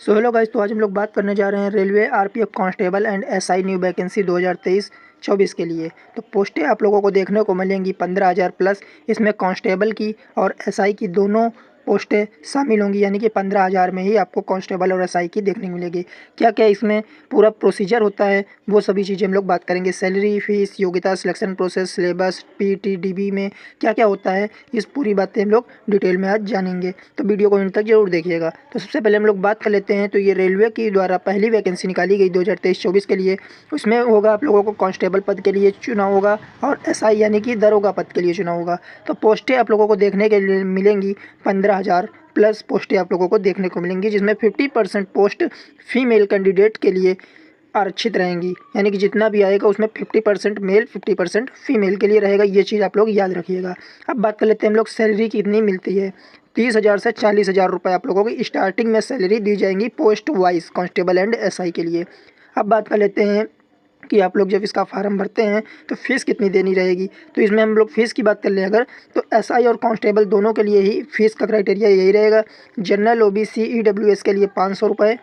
So hello guys, तो आज हम लोग बात करने जा रहे हैं railway RPF constable and SI new vacancy 2023-24 के लिए। तो पोस्टें आप लोगों को देखने को मिलेंगी 15,000 प्लस। इसमें कांस्टेबल की और एसआई की दोनों पोस्टें शामिल होंगी, यानी कि 15,000 में ही आपको कांस्टेबल और एसआई की देखने को मिलेगी। क्या क्या इसमें पूरा प्रोसीजर होता है वो सभी चीज़ें हम लोग बात करेंगे। सैलरी, फीस, योग्यता, selection process, syllabus, PT, dB में क्या क्या होता है, इस पूरी बातें हम लोग डिटेल में आज जानेंगे। तो वीडियो को अंत तक जरूर देखिएगा। तो सबसे पहले हम लोग बात कर लेते हैं। तो ये रेलवे की द्वारा पहली वैकेंसी निकाली गई 2023-24 के लिए। उसमें होगा आप लोगों को कांस्टेबल पद के लिए चुनाव होगा और एसआई यानी कि दरोगा पद के लिए चुनाव होगा। तो पोस्टें आप लोगों को देखने के लिए मिलेंगी 15,000 प्लस पोस्टें आप लोगों को देखने को मिलेंगी, जिसमें 50% पोस्ट फीमेल कैंडिडेट के लिए आरक्षित रहेंगी। यानी कि जितना भी आएगा उसमें 50% मेल 50% फीमेल के लिए रहेगा। ये चीज़ आप लोग याद रखिएगा। अब बात कर लेते हैं हम लोग सैलरी कितनी मिलती है। 30,000 से 40,000 रुपये आप लोगों की स्टार्टिंग में सैलरी दी जाएंगी post wise constable and SI के लिए। अब बात कर लेते हैं कि आप लोग जब इसका फार्म भरते हैं तो फ़ीस कितनी देनी रहेगी। तो इसमें हम लोग फ़ीस की बात कर लें अगर, तो एसआई और कांस्टेबल दोनों के लिए ही फ़ीस का क्राइटेरिया यही रहेगा। जनरल, ओबीसी, ईडब्ल्यूएस के लिए 500 रुपये,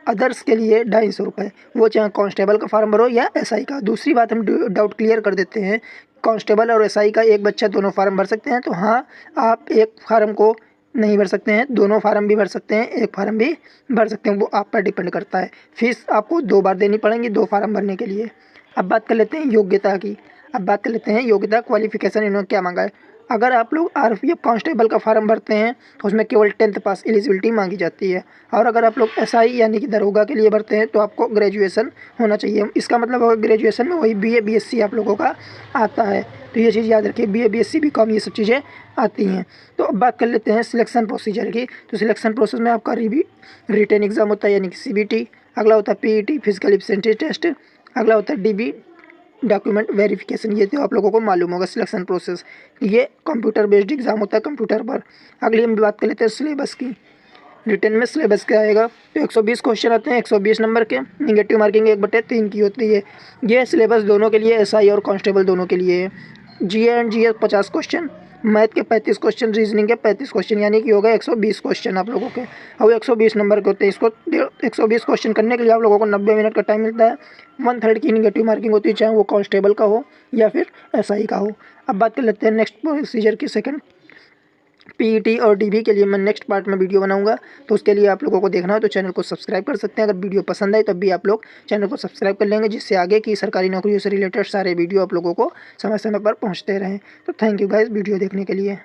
अदर्स के लिए 250 रुपये। वो चाहे कांस्टेबल का फार्म भरो या एसआई का। दूसरी बात हम डाउट क्लियर कर देते हैं, कांस्टेबल और एसआई का एक बच्चा दोनों फार्म भर सकते हैं। तो हाँ, आप एक फार्म को नहीं भर सकते हैं, दोनों फार्म भी भर सकते हैं, एक फार्म भी भर सकते हैं, वो आप पर डिपेंड करता है। फीस आपको 2 बार देनी पड़ेंगी 2 फार्म भरने के लिए। अब बात कर लेते हैं योग्यता की। अब बात कर लेते हैं योग्यता, क्वालिफिकेशन इन्होंने क्या मांगा है। अगर आप लोग आरपीएफ कांस्टेबल का फार्म भरते हैं तो उसमें केवल 10th पास एलिजिबिलिटी मांगी जाती है। और अगर आप लोग एसआई यानी कि दरोगा के लिए भरते हैं तो आपको ग्रेजुएशन होना चाहिए। इसका मतलब होगा ग्रेजुएशन में वही बीए बीएससी आप लोगों का आता है। तो ये चीज़ याद रखिए, बीए बीएससी बीकॉम ये सब चीज़ें आती हैं। तो अब बात कर लेते हैं सिलेक्शन प्रोसीजर की। तो सिलेक्शन प्रोसेस में आपका रिटन एग्ज़ाम होता है यानी कि सीबीटी, अगला होता है पीईटी फिजिकल एफिशिएंसी टेस्ट, अगला होता है डीबी डॉक्यूमेंट वेरिफिकेशन। ये तो आप लोगों को मालूम होगा सिलेक्शन प्रोसेस। ये कंप्यूटर बेस्ड एग्जाम होता है कंप्यूटर पर। अगली हम बात कर लेते हैं सिलेबस की। रिटन में सिलेबस क्या आएगा, तो 120 क्वेश्चन आते हैं, 120 नंबर के। निगेटिव मार्किंग 1/3 की होती है। ये सिलेबस दोनों के लिए, एसआई और कांस्टेबल दोनों के लिए है। जीए एंड जीएस 50 क्वेश्चन, मैथ के 35 क्वेश्चन, रीजनिंग के 35 क्वेश्चन, यानी कि होगा 120 क्वेश्चन आप लोगों के। और 120 नंबर के होते हैं। इसको 120 क्वेश्चन करने के लिए आप लोगों को 90 मिनट का टाइम मिलता है। 1/3 की निगेटिव मार्किंग होती है, चाहे वो कांस्टेबल का हो या फिर एसआई का हो। अब बात कर लेते हैं नेक्स्ट प्रोसीजर की। सेकंड पीईटी और डीबी के लिए मैं नेक्स्ट पार्ट में वीडियो बनाऊंगा, तो उसके लिए आप लोगों को देखना हो तो चैनल को सब्सक्राइब कर सकते हैं। अगर वीडियो पसंद आए तब भी आप लोग चैनल को सब्सक्राइब कर लेंगे, जिससे आगे की सरकारी नौकरियों से रिलेटेड सारे वीडियो आप लोगों को समय समय पर पहुंचते रहें। तो थैंक यू गाइस वीडियो देखने के लिए।